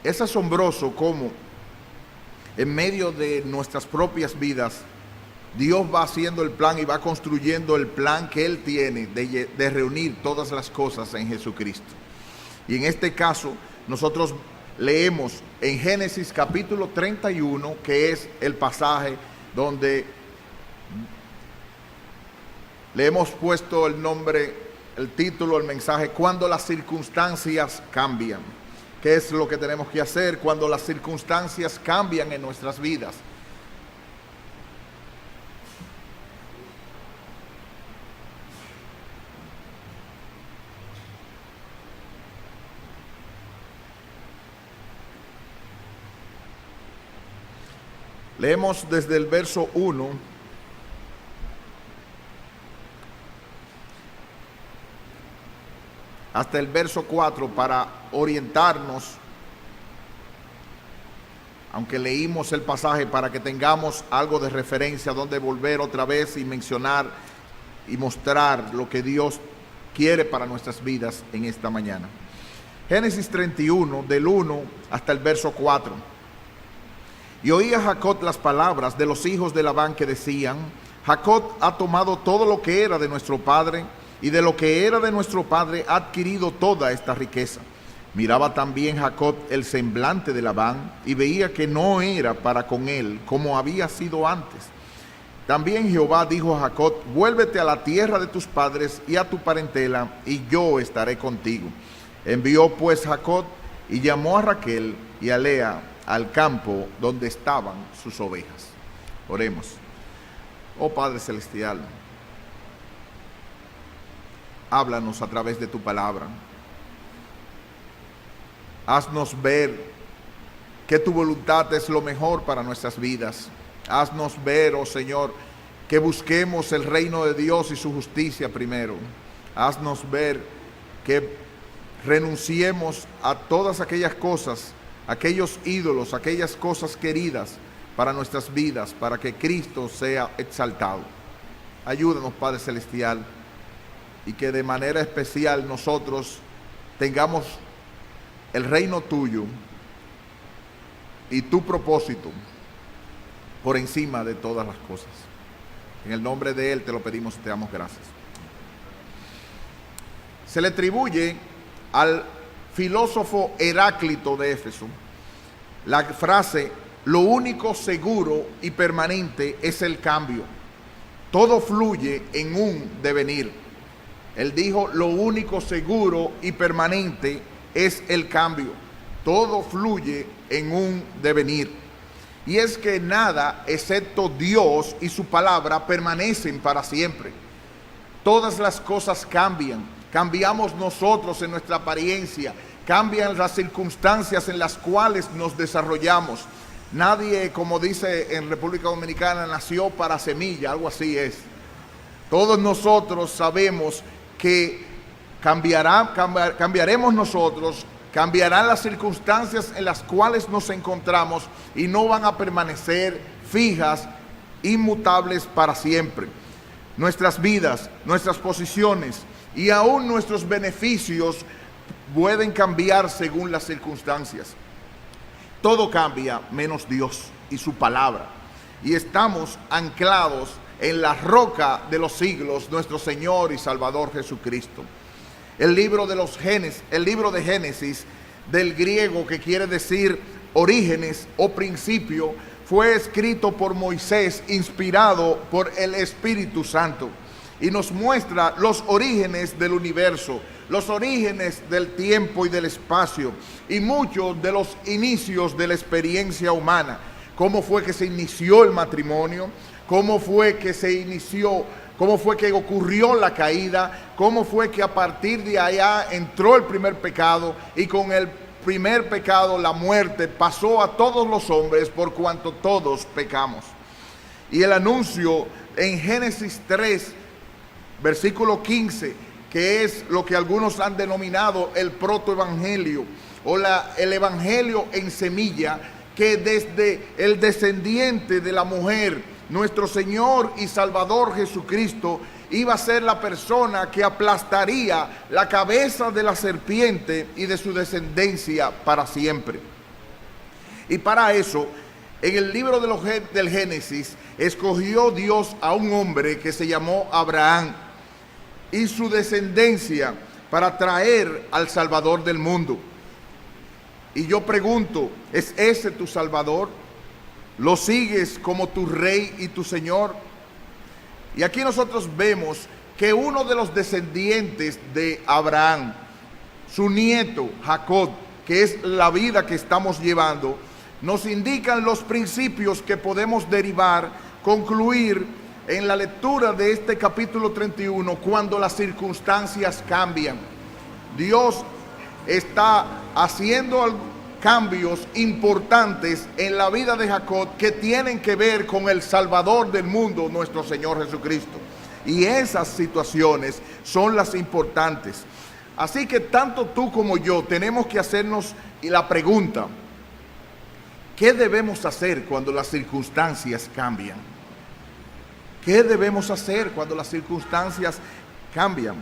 Es asombroso cómo en medio de nuestras propias vidas Dios va haciendo el plan y va construyendo el plan que Él tiene de reunir todas las cosas en Jesucristo. Y en este caso nosotros leemos en Génesis capítulo 31, que es el pasaje donde le hemos puesto el nombre, el título, el mensaje, cuando las circunstancias cambian. ¿Qué es lo que tenemos que hacer cuando las circunstancias cambian en nuestras vidas? Leemos desde el verso 1 hasta el verso 4 para orientarnos, aunque leímos el pasaje, para que tengamos algo de referencia donde volver otra vez y mencionar y mostrar lo que Dios quiere para nuestras vidas en esta mañana. Génesis 31, del 1 hasta el verso 4. Y oía Jacob las palabras de los hijos de Labán que decían: Jacob ha tomado todo lo que era de nuestro padre, y de lo que era de nuestro padre ha adquirido toda esta riqueza. Miraba también Jacob el semblante de Labán, y veía que no era para con él como había sido antes. También Jehová dijo a Jacob: vuélvete a la tierra de tus padres y a tu parentela, y yo estaré contigo. Envió pues Jacob y llamó a Raquel y a Lea al campo donde estaban sus ovejas. Oremos. Oh Padre Celestial, háblanos a través de tu palabra. Haznos ver que tu voluntad es lo mejor para nuestras vidas. Haznos ver, oh Señor, que busquemos el reino de Dios y su justicia primero. Haznos ver que renunciemos a todas aquellas cosas, aquellos ídolos, aquellas cosas queridas para nuestras vidas, para que Cristo sea exaltado. Ayúdanos, Padre Celestial, y que de manera especial nosotros tengamos el reino tuyo y tu propósito por encima de todas las cosas. En el nombre de Él te lo pedimos y te damos gracias. Se le atribuye al filósofo Heráclito de Éfeso la frase: lo único seguro y permanente es el cambio. Todo fluye en un devenir. Él dijo: lo único seguro y permanente es el cambio. Todo fluye en un devenir. Y es que nada, excepto Dios y su palabra, permanecen para siempre. Todas las cosas cambian. Cambiamos nosotros en nuestra apariencia. Cambian las circunstancias en las cuales nos desarrollamos. Nadie, como dice en República Dominicana, nació para semilla, algo así es. Todos nosotros sabemos que cambiaremos nosotros, cambiarán las circunstancias en las cuales nos encontramos y no van a permanecer fijas, inmutables para siempre. Nuestras vidas, nuestras posiciones y aún nuestros beneficios pueden cambiar según las circunstancias. Todo cambia menos Dios y su palabra. Y estamos anclados en la roca de los siglos, nuestro Señor y Salvador Jesucristo. El libro de Génesis, del griego, que quiere decir orígenes o principio, fue escrito por Moisés, inspirado por el Espíritu Santo, y nos muestra los orígenes del universo, los orígenes del tiempo y del espacio, y muchos de los inicios de la experiencia humana. Cómo fue que se inició el matrimonio, cómo fue que se inició, cómo fue que ocurrió la caída, cómo fue que a partir de allá entró el primer pecado, y con el primer pecado la muerte pasó a todos los hombres por cuanto todos pecamos. Y el anuncio en Génesis 3, versículo 15, que es lo que algunos han denominado el protoevangelio o el evangelio en semilla, que desde el descendiente de la mujer, nuestro Señor y Salvador Jesucristo, iba a ser la persona que aplastaría la cabeza de la serpiente y de su descendencia para siempre. Y para eso, en el libro del Génesis, escogió Dios a un hombre que se llamó Abraham y su descendencia para traer al Salvador del mundo. Y yo pregunto, ¿es ese tu Salvador? ¿Lo sigues como tu Rey y tu Señor? Y aquí nosotros vemos que uno de los descendientes de Abraham, su nieto Jacob, que es la vida que estamos llevando, nos indican los principios que podemos derivar, concluir en la lectura de este capítulo 31, cuando las circunstancias cambian. Dios está haciendo cambios importantes en la vida de Jacob que tienen que ver con el Salvador del mundo, nuestro Señor Jesucristo. Y esas situaciones son las importantes. Así que tanto tú como yo tenemos que hacernos la pregunta: ¿qué debemos hacer cuando las circunstancias cambian? ¿Qué debemos hacer cuando las circunstancias cambian?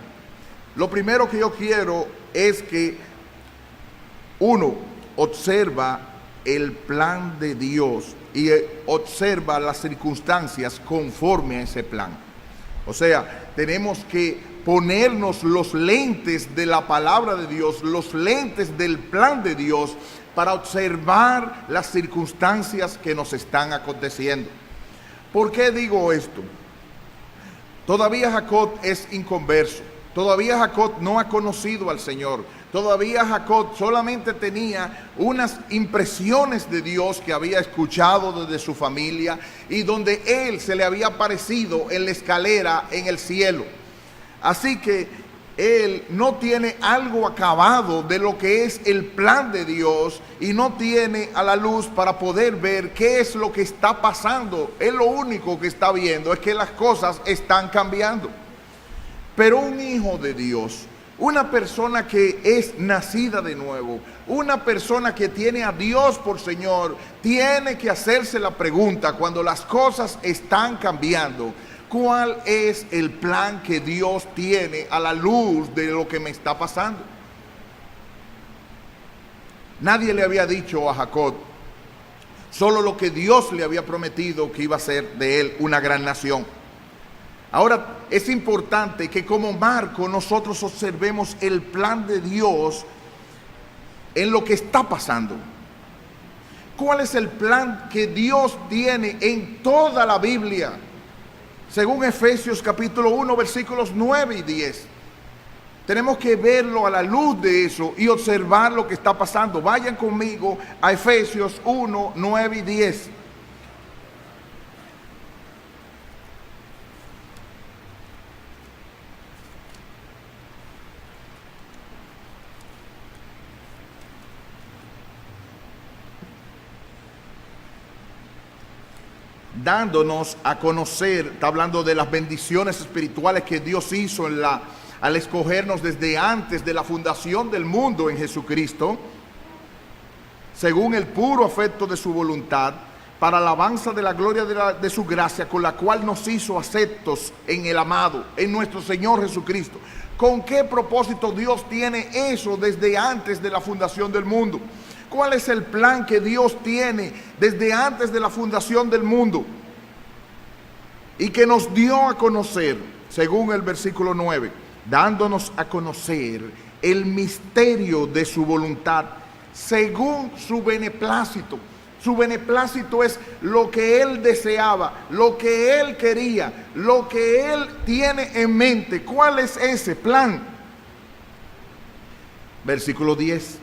Lo primero que yo quiero es que uno observa el plan de Dios y observa las circunstancias conforme a ese plan. O sea, tenemos que ponernos los lentes de la palabra de Dios, los lentes del plan de Dios, para observar las circunstancias que nos están aconteciendo. ¿Por qué digo esto? Todavía Jacob es inconverso, todavía Jacob no ha conocido al Señor, todavía Jacob solamente tenía unas impresiones de Dios que había escuchado desde su familia y donde él se le había aparecido en la escalera en el cielo. Así que él no tiene algo acabado de lo que es el plan de Dios y no tiene a la luz para poder ver qué es lo que está pasando. Él lo único que está viendo es que las cosas están cambiando. Pero un hijo de Dios, una persona que es nacida de nuevo, una persona que tiene a Dios por Señor, tiene que hacerse la pregunta cuando las cosas están cambiando: ¿cuál es el plan que Dios tiene a la luz de lo que me está pasando? Nadie le había dicho a Jacob solo lo que Dios le había prometido, que iba a ser de él una gran nación. Ahora es importante que como marco nosotros observemos el plan de Dios en lo que está pasando. ¿Cuál es el plan que Dios tiene en toda la Biblia? Según Efesios capítulo 1, versículos 9 y 10. Tenemos que verlo a la luz de eso y observar lo que está pasando. Vayan conmigo a Efesios 1, 9 y 10. Dándonos a conocer, está hablando de las bendiciones espirituales que Dios hizo al escogernos desde antes de la fundación del mundo en Jesucristo, según el puro afecto de su voluntad, para alabanza de la gloria de su gracia, con la cual nos hizo aceptos en el amado, en nuestro Señor Jesucristo. ¿Con qué propósito Dios tiene eso desde antes de la fundación del mundo? ¿Cuál es el plan que Dios tiene desde antes de la fundación del mundo? Y que nos dio a conocer, según el versículo 9, dándonos a conocer el misterio de su voluntad, según su beneplácito. Su beneplácito es lo que Él deseaba, lo que Él quería, lo que Él tiene en mente. ¿Cuál es ese plan? Versículo 10.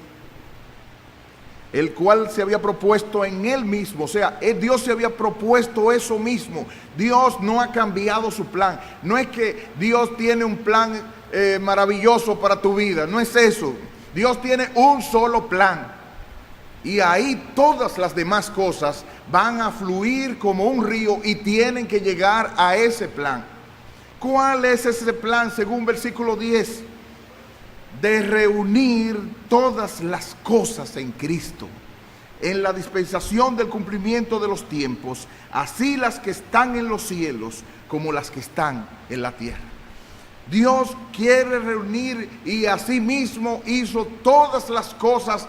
El cual se había propuesto en Él mismo, o sea, Dios se había propuesto eso mismo. Dios no ha cambiado su plan. No es que Dios tiene un plan maravilloso para tu vida, no es eso. Dios tiene un solo plan. Y ahí todas las demás cosas van a fluir como un río y tienen que llegar a ese plan. ¿Cuál es ese plan según versículo 10? De reunir todas las cosas en Cristo, en la dispensación del cumplimiento de los tiempos, así las que están en los cielos como las que están en la tierra. Dios quiere reunir, y asimismo hizo todas las cosas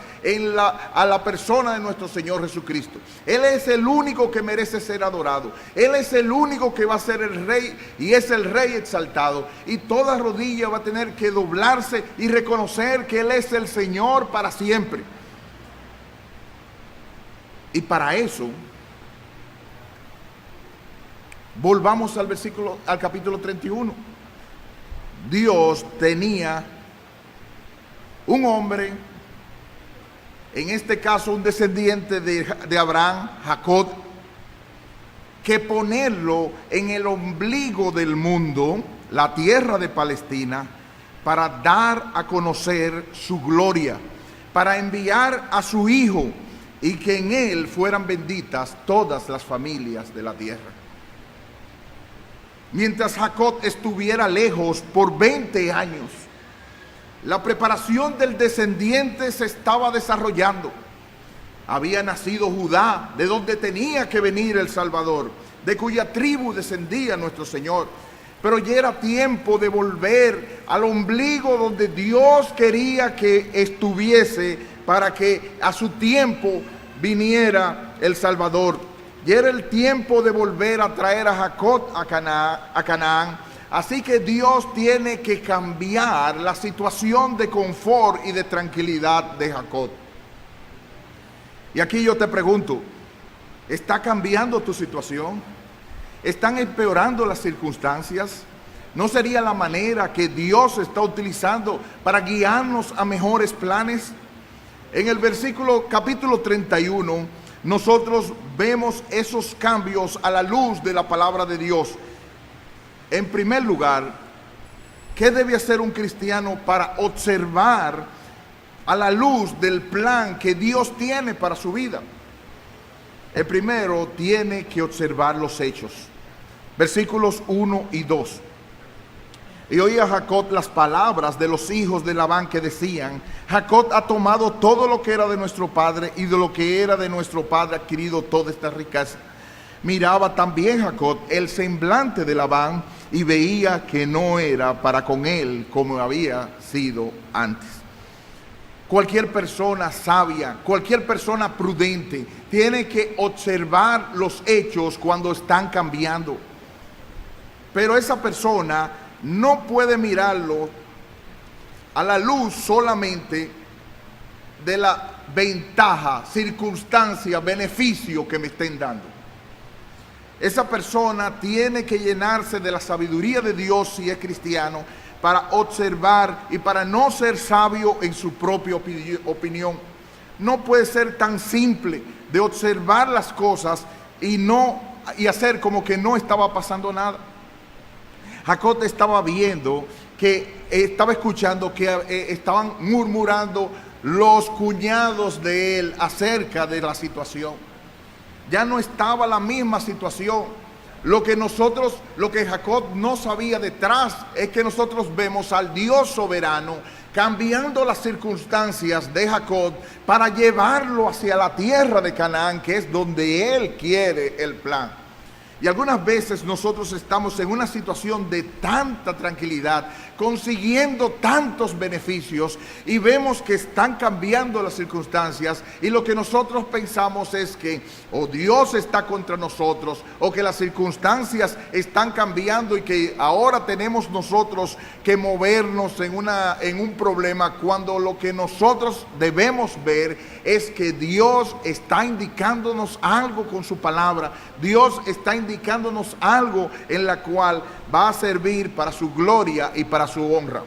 a la persona de nuestro Señor Jesucristo. Él es el único que merece ser adorado. Él es el único que va a ser el Rey, y es el Rey exaltado. Y toda rodilla va a tener que doblarse y reconocer que Él es el Señor para siempre. Y para eso, volvamos al capítulo 31. Dios tenía un hombre, en este caso un descendiente de Abraham, Jacob, que ponerlo en el ombligo del mundo, la tierra de Palestina, para dar a conocer su gloria, para enviar a su hijo y que en él fueran benditas todas las familias de la tierra. Mientras Jacob estuviera lejos por 20 años, la preparación del descendiente se estaba desarrollando. Había nacido Judá, de donde tenía que venir el Salvador, de cuya tribu descendía nuestro Señor. Pero ya era tiempo de volver al ombligo donde Dios quería que estuviese, para que a su tiempo viniera el Salvador. Ya era el tiempo de volver a traer a Jacob a Canaán. Así que Dios tiene que cambiar la situación de confort y de tranquilidad de Jacob. Y aquí yo te pregunto, ¿está cambiando tu situación? ¿Están empeorando las circunstancias? ¿No sería la manera que Dios está utilizando para guiarnos a mejores planes? En el capítulo 31, nosotros vemos esos cambios a la luz de la palabra de Dios. En primer lugar, ¿qué debe hacer un cristiano para observar a la luz del plan que Dios tiene para su vida? El primero, tiene que observar los hechos. Versículos 1 y 2. Y oía Jacob las palabras de los hijos de Labán, que decían: Jacob ha tomado todo lo que era de nuestro padre, y de lo que era de nuestro padre ha adquirido toda esta riqueza. Miraba también Jacob el semblante de Labán, y veía que no era para con él como había sido antes. Cualquier persona sabia, cualquier persona prudente, tiene que observar los hechos cuando están cambiando. Pero esa persona no puede mirarlo a la luz solamente de la ventaja, circunstancia, beneficio que me estén dando. Esa persona tiene que llenarse de la sabiduría de Dios, si es cristiano, para observar y para no ser sabio en su propia opinión. No puede ser tan simple de observar las cosas y hacer como que no estaba pasando nada. Jacob estaba escuchando que estaban murmurando los cuñados de él acerca de la situación. Ya no estaba la misma situación. Lo que Jacob no sabía detrás es que nosotros vemos al Dios soberano cambiando las circunstancias de Jacob para llevarlo hacia la tierra de Canaán, que es donde él quiere el plan. Y algunas veces nosotros estamos en una situación de tanta tranquilidad, consiguiendo tantos beneficios, y vemos que están cambiando las circunstancias, y lo que nosotros pensamos es que o Dios está contra nosotros, o que las circunstancias están cambiando y que ahora tenemos nosotros que movernos en un problema, cuando lo que nosotros debemos ver es que Dios está indicándonos algo con su palabra. Dios está indicándonos algo en la cual va a servir para su gloria y para su honra.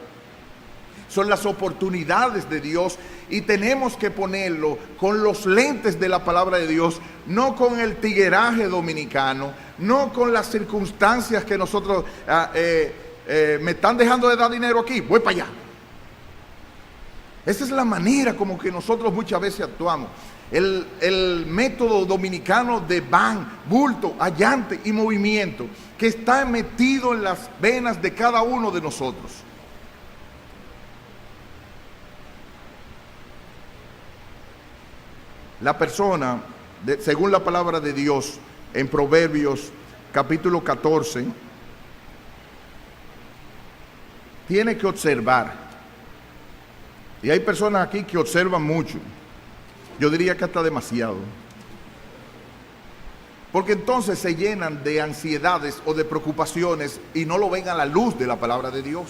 Son las oportunidades de Dios, y tenemos que ponerlo con los lentes de la palabra de Dios, no con el tigueraje dominicano, no con las circunstancias que nosotros me están dejando de dar dinero aquí, voy para allá. Esa es la manera como que nosotros muchas veces actuamos. El método dominicano de van, bulto, allante y movimiento, que está metido en las venas de cada uno de nosotros. La persona, según la palabra de Dios, en Proverbios capítulo 14, tiene que observar. Y hay personas aquí que observan mucho. Yo diría que hasta demasiado. Porque entonces se llenan de ansiedades o de preocupaciones y no lo ven a la luz de la palabra de Dios.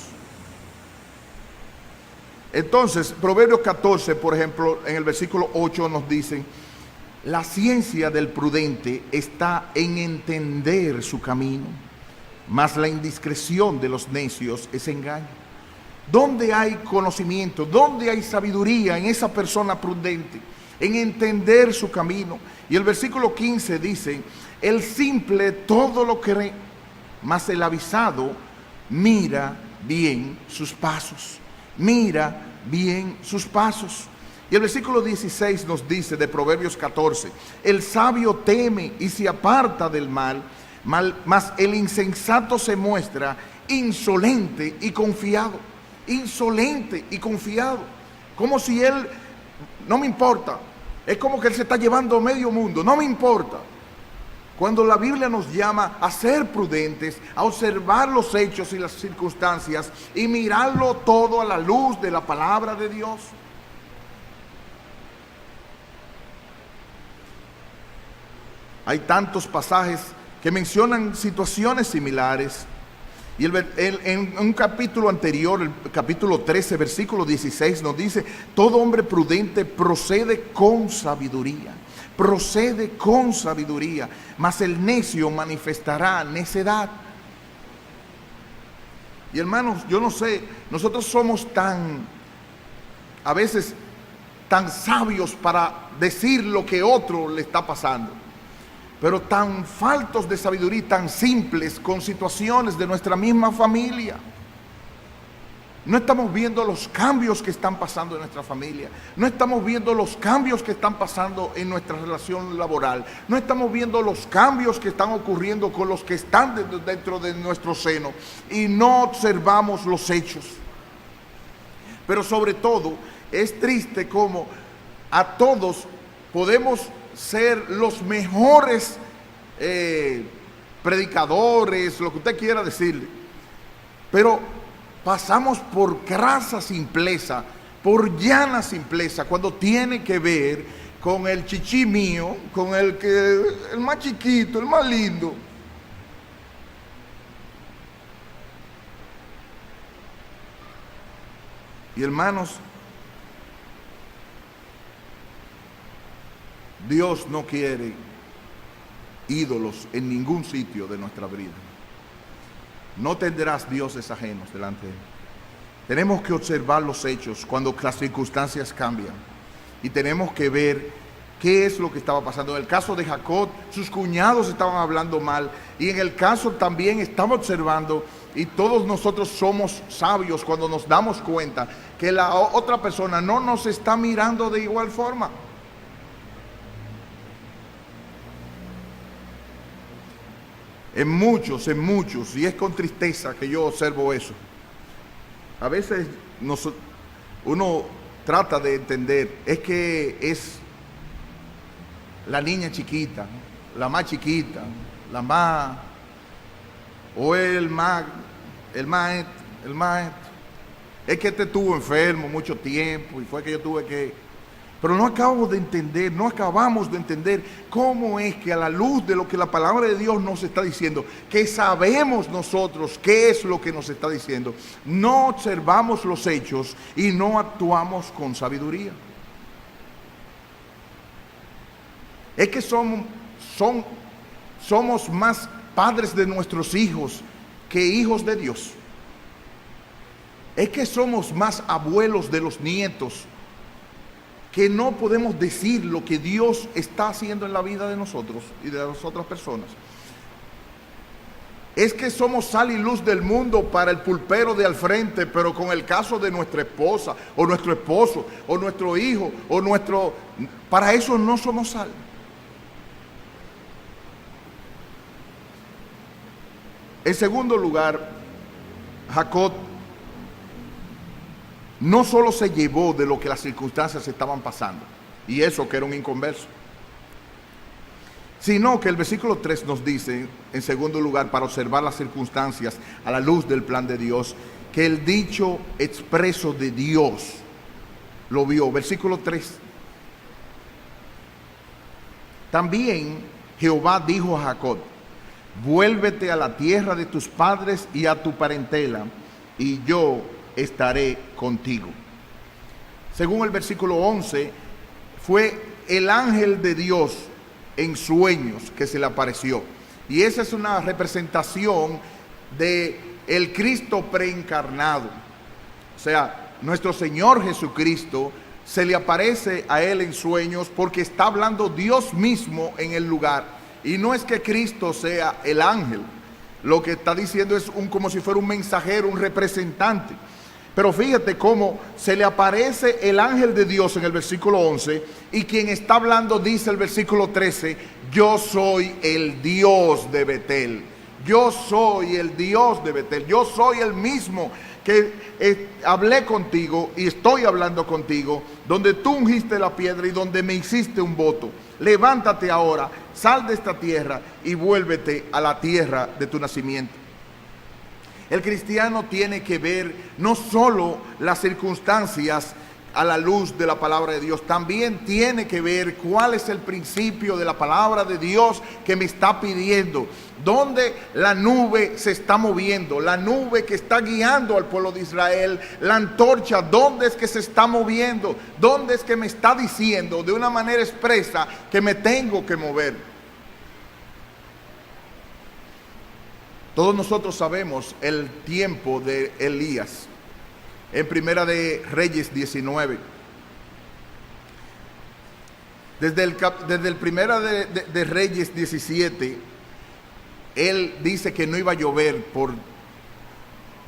Entonces, Proverbios 14, por ejemplo, en el versículo 8 nos dicen: la ciencia del prudente está en entender su camino, mas la indiscreción de los necios es engaño. ¿Dónde hay conocimiento? ¿Dónde hay sabiduría en esa persona prudente? En entender su camino. Y el versículo 15 dice: el simple todo lo cree, mas el avisado mira bien sus pasos. Mira bien sus pasos. Y el versículo 16 nos dice de Proverbios 14: el sabio teme y se aparta del mal, mas el insensato se muestra insolente y confiado. Insolente y confiado. Como si él, no me importa. Es como que él se está llevando medio mundo, no me importa. Cuando la Biblia nos llama a ser prudentes, a observar los hechos y las circunstancias y mirarlo todo a la luz de la palabra de Dios. Hay tantos pasajes que mencionan situaciones similares. Y en un capítulo anterior, el capítulo 13, versículo 16, nos dice: todo hombre prudente procede con sabiduría. Procede con sabiduría, mas el necio manifestará necedad. Y hermanos, yo no sé, nosotros somos a veces tan sabios para decir lo que otro le está pasando, pero tan faltos de sabiduría y tan simples con situaciones de nuestra misma familia. No estamos viendo los cambios que están pasando en nuestra familia. No estamos viendo los cambios que están pasando en nuestra relación laboral. No estamos viendo los cambios que están ocurriendo con los que están dentro de nuestro seno. Y no observamos los hechos. Pero sobre todo, es triste como a todos podemos ser los mejores predicadores, lo que usted quiera decirle, pero pasamos por crasa simpleza, por llana simpleza, cuando tiene que ver con el chichi mío, con el más chiquito, el más lindo. Y hermanos, Dios no quiere ídolos en ningún sitio de nuestra vida. No tendrás dioses ajenos delante de él. Tenemos que observar los hechos cuando las circunstancias cambian. Y tenemos que ver qué es lo que estaba pasando. En el caso de Jacob, sus cuñados estaban hablando mal. Y en el caso también estamos observando, y todos nosotros somos sabios cuando nos damos cuenta que la otra persona no nos está mirando de igual forma. En muchos, y es con tristeza que yo observo eso. A veces uno trata de entender, es que es la niña chiquita, la más chiquita, la más, o el más, es que este estuvo enfermo mucho tiempo y fue que yo tuve que... Pero no acabamos de entender cómo es que a la luz de lo que la palabra de Dios nos está diciendo, que sabemos nosotros qué es lo que nos está diciendo, no observamos los hechos y no actuamos con sabiduría. Es que somos más padres de nuestros hijos que hijos de Dios. Es que somos más abuelos de los nietos, que no podemos decir lo que Dios está haciendo en la vida de nosotros y de las otras personas. Es que somos sal y luz del mundo para el pulpero de al frente, pero con el caso de nuestra esposa, o nuestro esposo, o nuestro hijo, para eso no somos sal. En segundo lugar, Jacob no solo se llevó de lo que las circunstancias estaban pasando, y eso que era un inconverso, Sino que el versículo 3 nos dice, en segundo lugar, para observar las circunstancias a la luz del plan de Dios, que el dicho expreso de Dios lo vio. Versículo 3. También Jehová dijo a Jacob: vuélvete a la tierra de tus padres y a tu parentela, y yo estaré contigo. Según el versículo 11, fue el ángel de Dios en sueños que se le apareció. Y esa es una representación de el Cristo preencarnado. O sea, nuestro Señor Jesucristo se le aparece a él en sueños porque está hablando Dios mismo en el lugar. Y no es que Cristo sea el ángel. Lo que está diciendo es como si fuera un mensajero, un representante. Pero fíjate cómo se le aparece el ángel de Dios en el versículo 11, y quien está hablando dice el versículo 13: yo soy el Dios de Betel. Yo soy el Dios de Betel. Yo soy el mismo que hablé contigo y estoy hablando contigo, donde tú ungiste la piedra y donde me hiciste un voto. Levántate ahora, sal de esta tierra y vuélvete a la tierra de tu nacimiento. El cristiano tiene que ver no solo las circunstancias a la luz de la palabra de Dios, también tiene que ver cuál es el principio de la palabra de Dios que me está pidiendo. Dónde la nube se está moviendo, la nube que está guiando al pueblo de Israel, la antorcha, dónde es que se está moviendo, dónde es que me está diciendo de una manera expresa que me tengo que mover. Todos nosotros sabemos el tiempo de Elías. En Primera de Reyes 19. Desde el Primera de Reyes 17, él dice que no iba a llover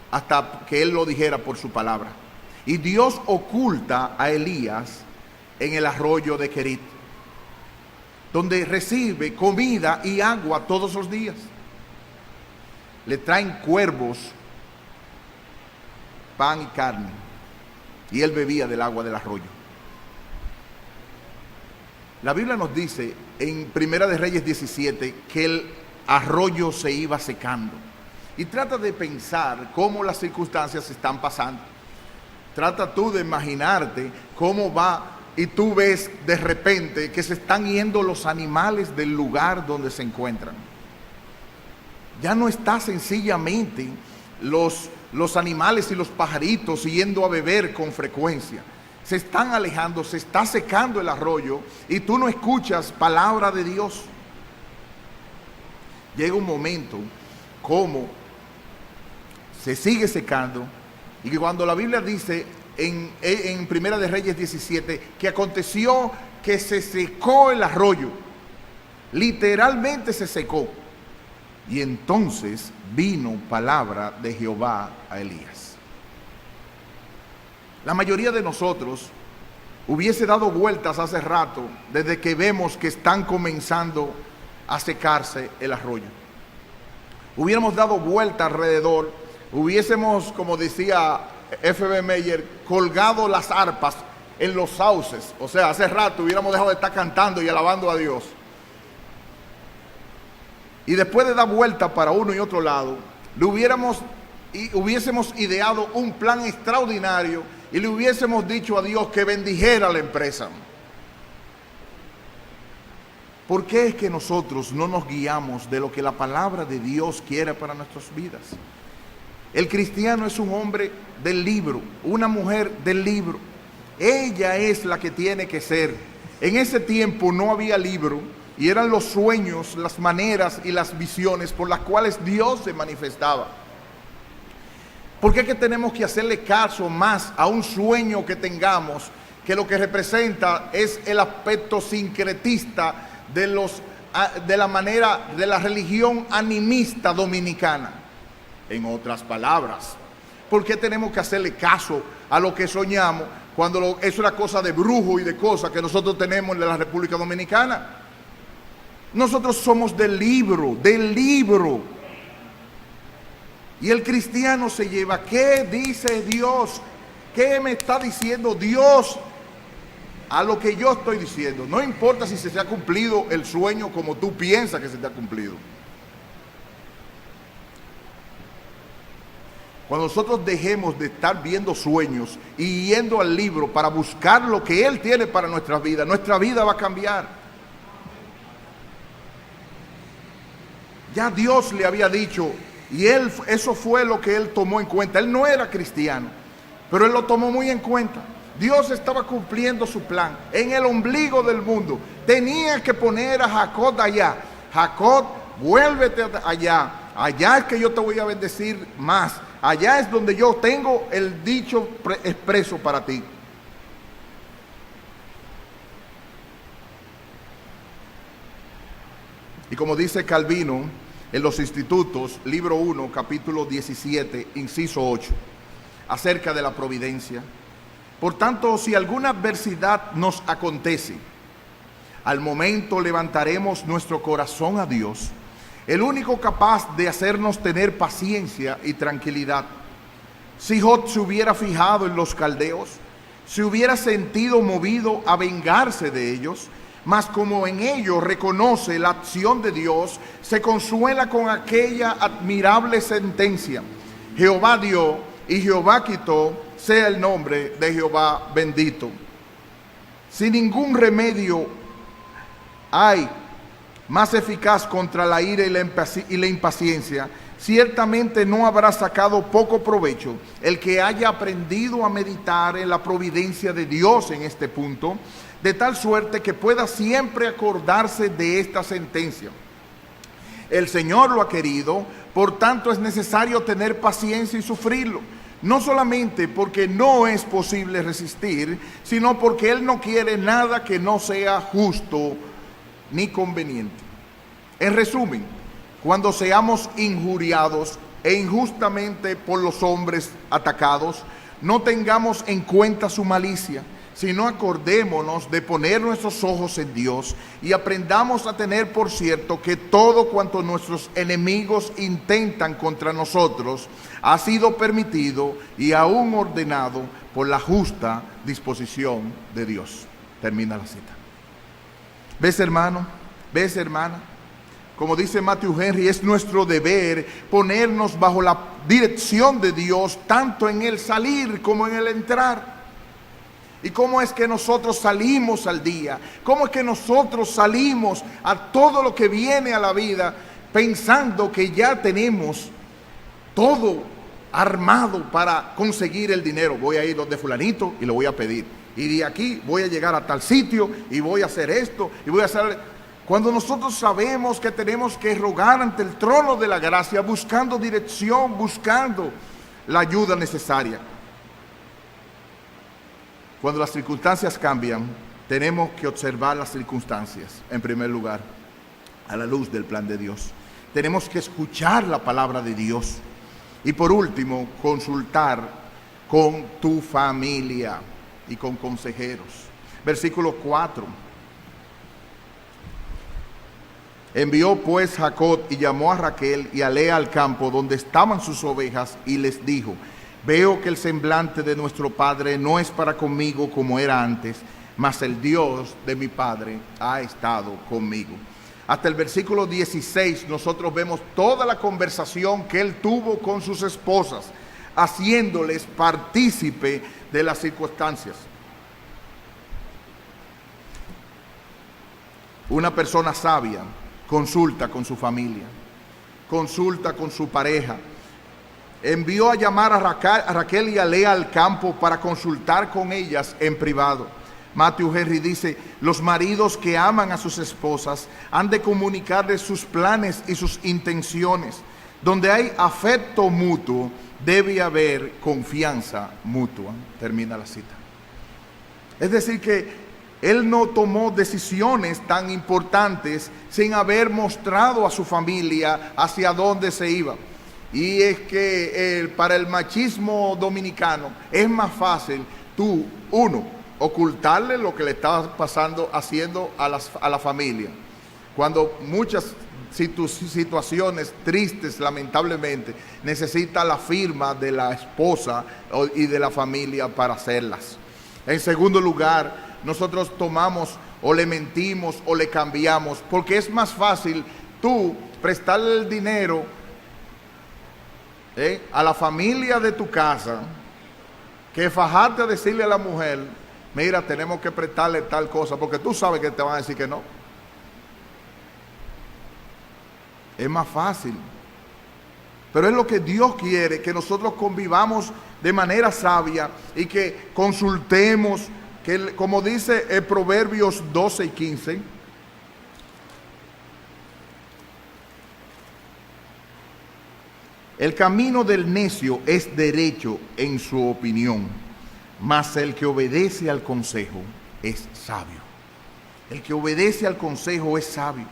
hasta que él lo dijera por su palabra. Y Dios oculta a Elías en el arroyo de Querit, donde recibe comida y agua todos los días. Le traen cuervos, pan y carne, y él bebía del agua del arroyo. La Biblia nos dice en Primera de Reyes 17 que el arroyo se iba secando. Y trata de pensar cómo las circunstancias están pasando. Trata tú de imaginarte cómo va, y tú ves de repente que se están yendo los animales del lugar donde se encuentran. Ya no está sencillamente los animales y los pajaritos yendo a beber con frecuencia. Se están alejando, se está secando el arroyo y tú no escuchas palabra de Dios. Llega un momento como se sigue secando, y que cuando la Biblia dice en Primera de Reyes 17 que aconteció que se secó el arroyo, literalmente se secó. Y entonces vino palabra de Jehová a Elías. La mayoría de nosotros hubiese dado vueltas hace rato desde que vemos que están comenzando a secarse el arroyo. Hubiéramos dado vuelta alrededor, hubiésemos, como decía F.B. Meyer, colgado las arpas en los sauces. O sea, hace rato hubiéramos dejado de estar cantando y alabando a Dios. Y después de dar vuelta para uno y otro lado, hubiésemos ideado un plan extraordinario y le hubiésemos dicho a Dios que bendijera la empresa. ¿Por qué es que nosotros no nos guiamos de lo que la palabra de Dios quiere para nuestras vidas? El cristiano es un hombre del libro, una mujer del libro. Ella es la que tiene que ser. En ese tiempo no había libro. Y eran los sueños, las maneras y las visiones por las cuales Dios se manifestaba. ¿Por qué es que tenemos que hacerle caso más a un sueño que tengamos, que lo que representa es el aspecto sincretista de la manera de la religión animista dominicana? En otras palabras, ¿por qué tenemos que hacerle caso a lo que soñamos cuando es una cosa de brujo y de cosas que nosotros tenemos en la República Dominicana? Nosotros somos del libro, del libro. Y el cristiano se lleva, ¿qué dice Dios? ¿Qué me está diciendo Dios? a lo que yo estoy diciendo. No importa si se te ha cumplido el sueño como tú piensas que se te ha cumplido. Cuando nosotros dejemos de estar viendo sueños y yendo al libro para buscar lo que Él tiene para nuestra vida va a cambiar. Ya Dios le había dicho, y eso fue lo que Él tomó en cuenta. Él no era cristiano, pero Él lo tomó muy en cuenta. Dios estaba cumpliendo su plan en el ombligo del mundo. Tenía que poner a Jacob allá. Jacob, vuélvete allá. Allá es que yo te voy a bendecir más. Allá es donde yo tengo el dicho expreso para ti. Y como dice Calvino en los Institutos, libro 1, capítulo 17, inciso 8, acerca de la providencia. Por tanto, si alguna adversidad nos acontece, al momento levantaremos nuestro corazón a Dios, el único capaz de hacernos tener paciencia y tranquilidad. Si Job se hubiera fijado en los caldeos, se hubiera sentido movido a vengarse de ellos, mas como en ello reconoce la acción de Dios, se consuela con aquella admirable sentencia: Jehová dio y Jehová quitó, sea el nombre de Jehová bendito. Si ningún remedio hay más eficaz contra la ira y la impaciencia, ciertamente no habrá sacado poco provecho el que haya aprendido a meditar en la providencia de Dios en este punto, de tal suerte que pueda siempre acordarse de esta sentencia. El Señor lo ha querido, por tanto es necesario tener paciencia y sufrirlo, no solamente porque no es posible resistir, sino porque Él no quiere nada que no sea justo ni conveniente. En resumen, cuando seamos injuriados e injustamente por los hombres atacados, no tengamos en cuenta su malicia, sino acordémonos de poner nuestros ojos en Dios y aprendamos a tener por cierto que todo cuanto nuestros enemigos intentan contra nosotros ha sido permitido y aún ordenado por la justa disposición de Dios. Termina la cita. ¿Ves, hermano? ¿Ves, hermana? Como dice Matthew Henry, es nuestro deber ponernos bajo la dirección de Dios, tanto en el salir como en el entrar. ¿Y cómo es que nosotros salimos al día? ¿Cómo es que nosotros salimos a todo lo que viene a la vida pensando que ya tenemos todo armado para conseguir el dinero? Voy a ir donde fulanito y lo voy a pedir. Y de aquí voy a llegar a tal sitio y voy a hacer esto y voy a hacer... Cuando nosotros sabemos que tenemos que rogar ante el trono de la gracia, buscando dirección, buscando la ayuda necesaria. Cuando las circunstancias cambian, tenemos que observar las circunstancias, en primer lugar, a la luz del plan de Dios. Tenemos que escuchar la palabra de Dios. Y por último, consultar con tu familia y con consejeros. Versículo 4. Envió pues Jacob y llamó a Raquel y a Lea al campo donde estaban sus ovejas y les dijo: veo que el semblante de nuestro padre no es para conmigo como era antes, mas el Dios de mi padre ha estado conmigo. Hasta el versículo 16 nosotros vemos toda la conversación que él tuvo con sus esposas, haciéndoles partícipe de las circunstancias. Una persona sabia consulta con su familia, consulta con su pareja. Envió a llamar a Raquel y a Lea al campo para consultar con ellas en privado. Matthew Henry dice: los maridos que aman a sus esposas han de comunicarles sus planes y sus intenciones. Donde hay afecto mutuo, debe haber confianza mutua. Termina la cita. Es decir que él no tomó decisiones tan importantes sin haber mostrado a su familia hacia dónde se iba. Y es que para el machismo dominicano es más fácil ocultarle lo que le estaba haciendo a la familia. Cuando muchas situaciones tristes, lamentablemente, necesita la firma de la esposa y de la familia para hacerlas. En segundo lugar, nosotros tomamos o le mentimos o le cambiamos, porque es más fácil tú prestarle el dinero a la familia de tu casa que fajarte a decirle a la mujer, mira, tenemos que prestarle tal cosa, porque tú sabes que te van a decir que no. Es más fácil. Pero es lo que Dios quiere, que nosotros convivamos de manera sabia y que consultemos, que como dice Proverbios 12 y 15, el camino del necio es derecho en su opinión, mas el que obedece al consejo es sabio. El que obedece al consejo es sabio.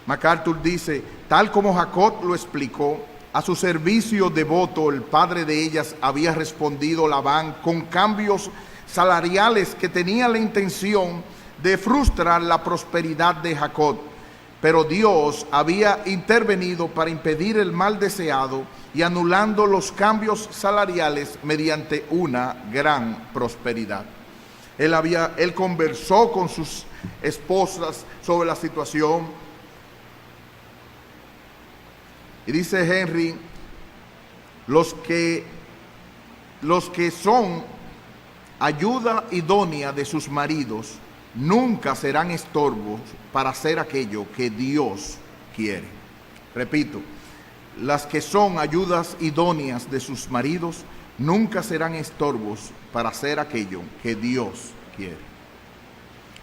MacArthur dice, tal como Jacob lo explicó, a su servicio devoto el padre de ellas había respondido Labán con cambios salariales que tenían la intención de frustrar la prosperidad de Jacob. Pero Dios había intervenido para impedir el mal deseado y anulando los cambios salariales mediante una gran prosperidad. Él conversó con sus esposas sobre la situación. Y dice Henry, los que son ayuda idónea de sus maridos nunca serán estorbos para hacer aquello que Dios quiere. Repito, las que son ayudas idóneas de sus maridos nunca serán estorbos para hacer aquello que Dios quiere.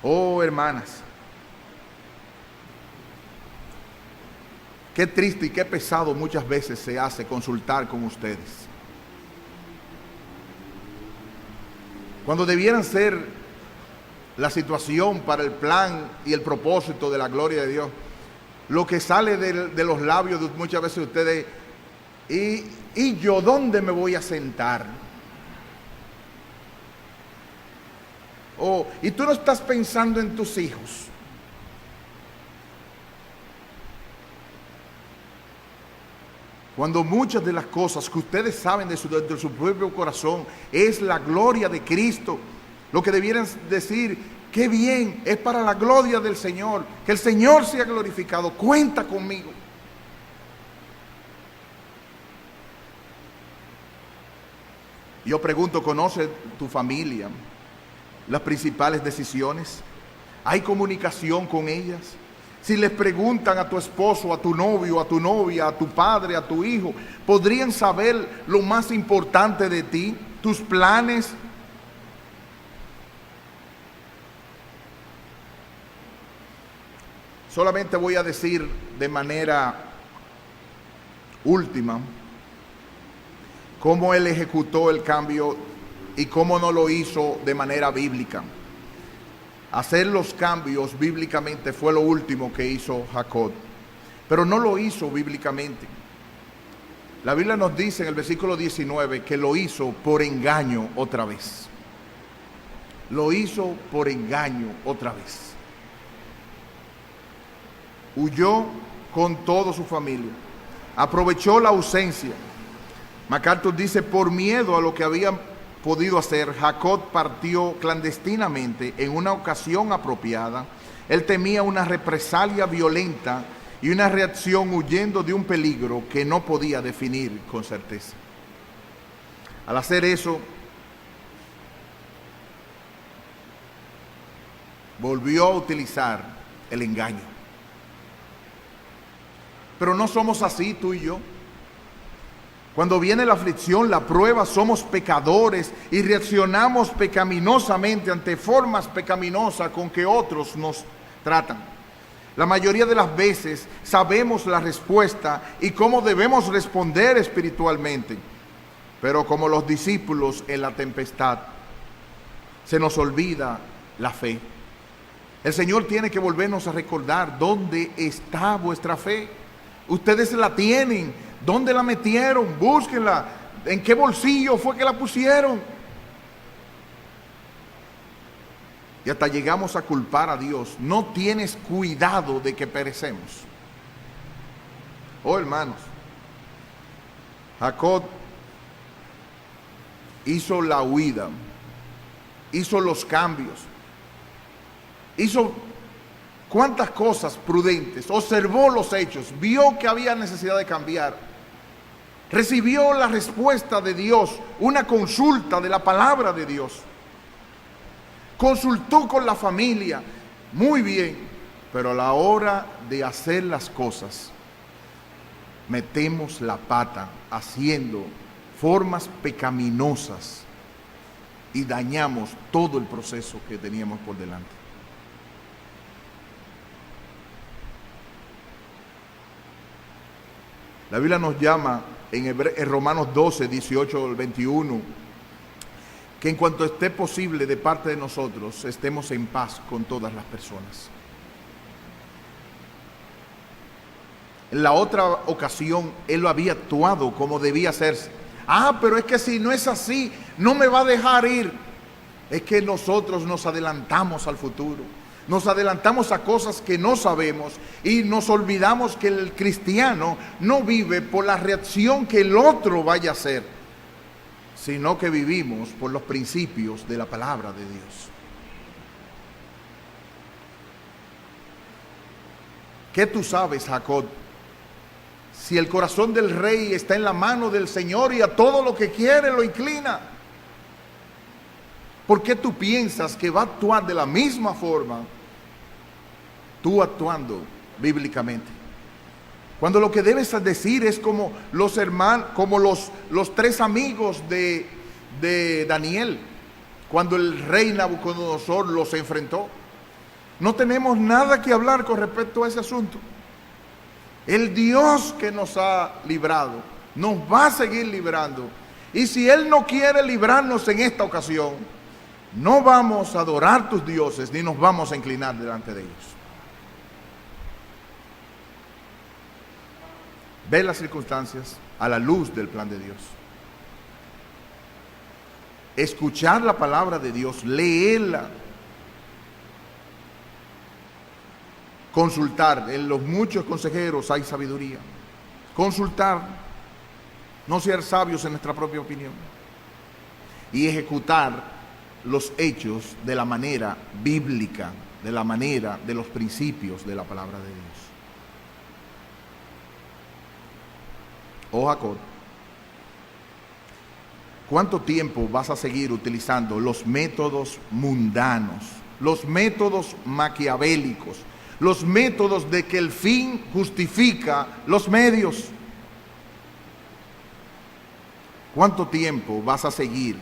Oh, hermanas, qué triste y qué pesado muchas veces se hace consultar con ustedes. Cuando debieran ser la situación para el plan y el propósito de la gloria de Dios, lo que sale de los labios de muchas veces ustedes, ¿y yo dónde me voy a sentar? Y tú no estás pensando en tus hijos. Cuando muchas de las cosas que ustedes saben de su propio corazón es la gloria de Cristo, lo que debieran decir, qué bien, es para la gloria del Señor, que el Señor sea glorificado, cuenta conmigo. Yo pregunto, ¿conoce tu familia las principales decisiones? ¿Hay comunicación con ellas? Si les preguntan a tu esposo, a tu novio, a tu novia, a tu padre, a tu hijo, ¿podrían saber lo más importante de ti? ¿Tus planes? Solamente voy a decir de manera última cómo él ejecutó el cambio y cómo no lo hizo de manera bíblica. Hacer los cambios bíblicamente fue lo último que hizo Jacob, pero no lo hizo bíblicamente. La Biblia nos dice en el versículo 19 que lo hizo por engaño otra vez. Lo hizo por engaño otra vez. Huyó con toda su familia. Aprovechó la ausencia. MacArthur dice, por miedo a lo que habían podido hacer, Jacob partió clandestinamente en una ocasión apropiada. Él temía una represalia violenta y una reacción huyendo de un peligro que no podía definir con certeza. Al hacer eso, volvió a utilizar el engaño. Pero no somos así tú y yo. Cuando viene la aflicción, la prueba, somos pecadores y reaccionamos pecaminosamente ante formas pecaminosas con que otros nos tratan. La mayoría de las veces sabemos la respuesta y cómo debemos responder espiritualmente, pero como los discípulos en la tempestad, se nos olvida la fe. El Señor tiene que volvernos a recordar dónde está vuestra fe. Ustedes la tienen. ¿Dónde la metieron? Búsquenla. ¿En qué bolsillo fue que la pusieron? Y hasta llegamos a culpar a Dios. No tienes cuidado de que perecemos. Oh, hermanos, Jacob hizo la huida, hizo los cambios, hizo cuántas cosas prudentes, observó los hechos, vio que había necesidad de cambiar, recibió la respuesta de Dios, una consulta de la palabra de Dios, consultó con la familia, muy bien, pero a la hora de hacer las cosas, metemos la pata haciendo formas pecaminosas y dañamos todo el proceso que teníamos por delante. La Biblia nos llama en Romanos 12, 18 al 21, que en cuanto esté posible de parte de nosotros, estemos en paz con todas las personas. En la otra ocasión, él lo había actuado como debía hacerse. Pero es que si no es así, no me va a dejar ir. Es que nosotros nos adelantamos al futuro. Nos adelantamos a cosas que no sabemos y nos olvidamos que el cristiano no vive por la reacción que el otro vaya a hacer, sino que vivimos por los principios de la palabra de Dios. ¿Qué tú sabes, Jacob? Si el corazón del rey está en la mano del Señor y a todo lo que quiere lo inclina, ¿por qué tú piensas que va a actuar de la misma forma tú actuando bíblicamente? Cuando lo que debes decir es como los hermanos, como los tres amigos de Daniel, cuando el rey Nabucodonosor los enfrentó. No tenemos nada que hablar con respecto a ese asunto. El Dios que nos ha librado nos va a seguir librando. Y si Él no quiere librarnos en esta ocasión, no vamos a adorar tus dioses ni nos vamos a inclinar delante de ellos. Ve las circunstancias a la luz del plan de Dios. Escuchar la palabra de Dios, leerla, consultar. En los muchos consejeros hay sabiduría. Consultar, no ser sabios en nuestra propia opinión, y ejecutar los hechos de la manera bíblica, de la manera de los principios de la palabra de Dios. Oh Jacob, ¿cuánto tiempo vas a seguir utilizando los métodos mundanos, los métodos maquiavélicos, los métodos de que el fin justifica los medios? ¿Cuánto tiempo vas a seguir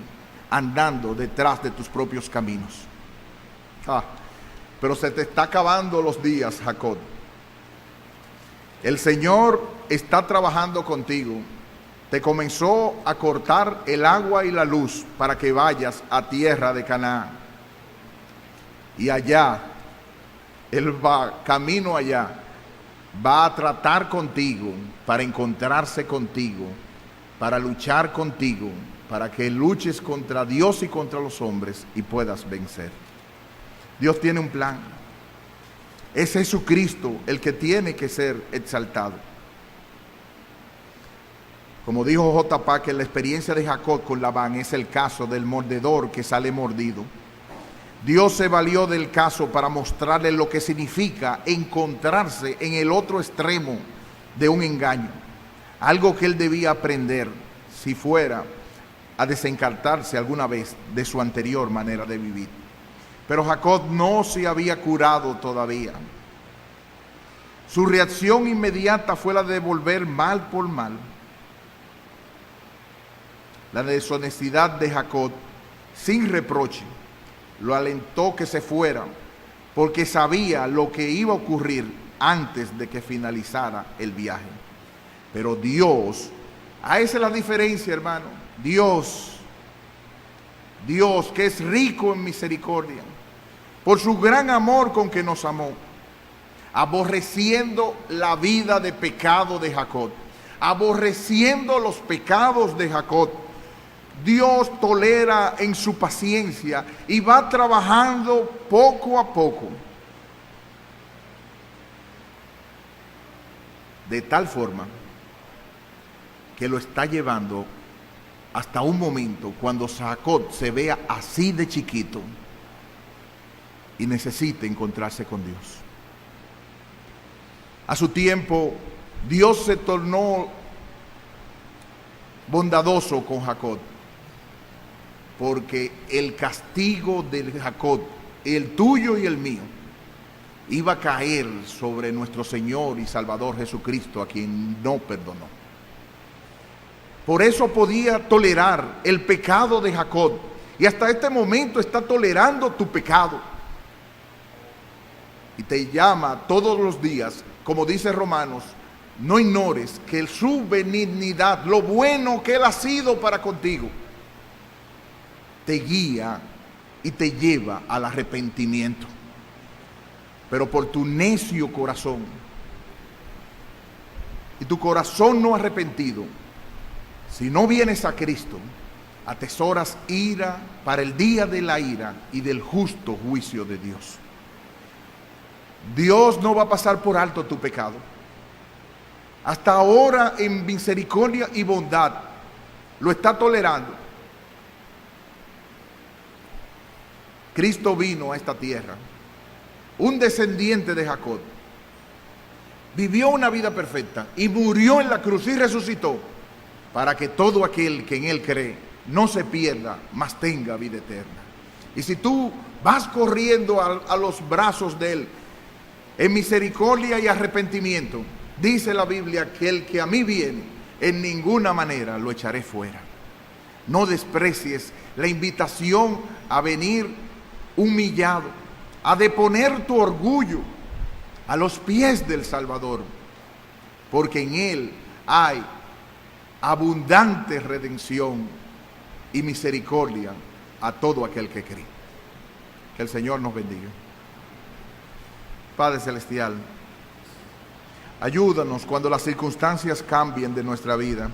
andando detrás de tus propios caminos? Pero se te está acabando los días, Jacob. El Señor está trabajando contigo. Te comenzó a cortar el agua y la luz para que vayas a tierra de Canaán. Y allá, Él va, camino allá, va a tratar contigo, para encontrarse contigo, para luchar contigo, para que luches contra Dios y contra los hombres y puedas vencer. Dios tiene un plan. Es Jesucristo el que tiene que ser exaltado. Como dijo J. Packer, la experiencia de Jacob con Labán es el caso del mordedor que sale mordido. Dios se valió del caso para mostrarle lo que significa encontrarse en el otro extremo de un engaño. Algo que él debía aprender si fuera a desencantarse alguna vez de su anterior manera de vivir. Pero Jacob no se había curado todavía. Su reacción inmediata fue la de devolver mal por mal. La deshonestidad de Jacob, sin reproche, lo alentó que se fuera, porque sabía lo que iba a ocurrir antes de que finalizara el viaje. Pero Dios, esa es la diferencia, hermano. Dios que es rico en misericordia, por su gran amor con que nos amó, aborreciendo la vida de pecado de Jacob, aborreciendo los pecados de Jacob, Dios tolera en su paciencia y va trabajando poco a poco, de tal forma que lo está llevando hasta un momento cuando Jacob se vea así de chiquito, y necesita encontrarse con Dios. A su tiempo, Dios se tornó bondadoso con Jacob, porque el castigo de Jacob, el tuyo y el mío, iba a caer sobre nuestro Señor y Salvador Jesucristo, a quien no perdonó. Por eso podía tolerar el pecado de Jacob, y hasta este momento está tolerando tu pecado. Y te llama todos los días, como dice Romanos, no ignores que su benignidad, lo bueno que Él ha sido para contigo, te guía y te lleva al arrepentimiento. Pero por tu necio corazón y tu corazón no arrepentido, si no vienes a Cristo, atesoras ira para el día de la ira y del justo juicio de Dios. Dios no va a pasar por alto tu pecado. Hasta ahora, en misericordia y bondad, lo está tolerando. Cristo vino a esta tierra, un descendiente de Jacob, vivió una vida perfecta y murió en la cruz y resucitó para que todo aquel que en Él cree no se pierda, mas tenga vida eterna. Y si tú vas corriendo a los brazos de Él en misericordia y arrepentimiento, dice la Biblia que el que a mí viene, en ninguna manera lo echaré fuera. No desprecies la invitación a venir humillado, a deponer tu orgullo a los pies del Salvador, porque en Él hay abundante redención y misericordia a todo aquel que cree. Que el Señor nos bendiga. Padre Celestial, ayúdanos cuando las circunstancias cambien de nuestra vida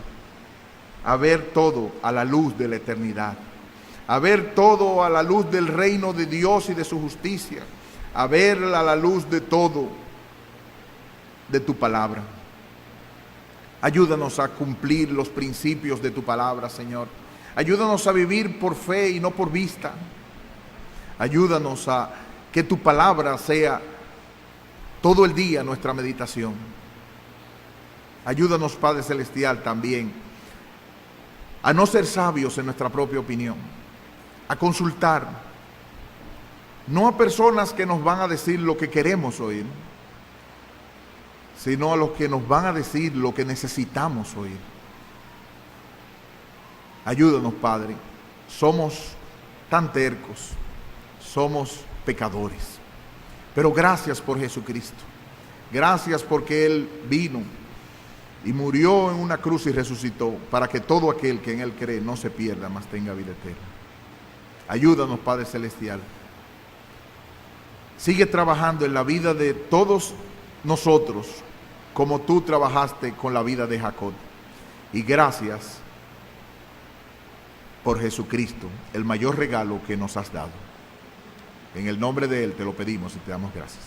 a ver todo a la luz de la eternidad, a ver todo a la luz del reino de Dios y de su justicia, a ver a la luz de todo de tu palabra. Ayúdanos a cumplir los principios de tu palabra, Señor. Ayúdanos a vivir por fe y no por vista. Ayúdanos a que tu palabra sea todo el día nuestra meditación. Ayúdanos, Padre Celestial, también a no ser sabios en nuestra propia opinión, a consultar, no a personas que nos van a decir lo que queremos oír, sino a los que nos van a decir lo que necesitamos oír. Ayúdanos, Padre. Somos tan tercos, somos pecadores. Pero gracias por Jesucristo. Gracias porque Él vino y murió en una cruz y resucitó para que todo aquel que en Él cree no se pierda, mas tenga vida eterna. Ayúdanos, Padre Celestial. Sigue trabajando en la vida de todos nosotros como tú trabajaste con la vida de Jacob. Y gracias por Jesucristo, el mayor regalo que nos has dado. En el nombre de Él te lo pedimos y te damos gracias.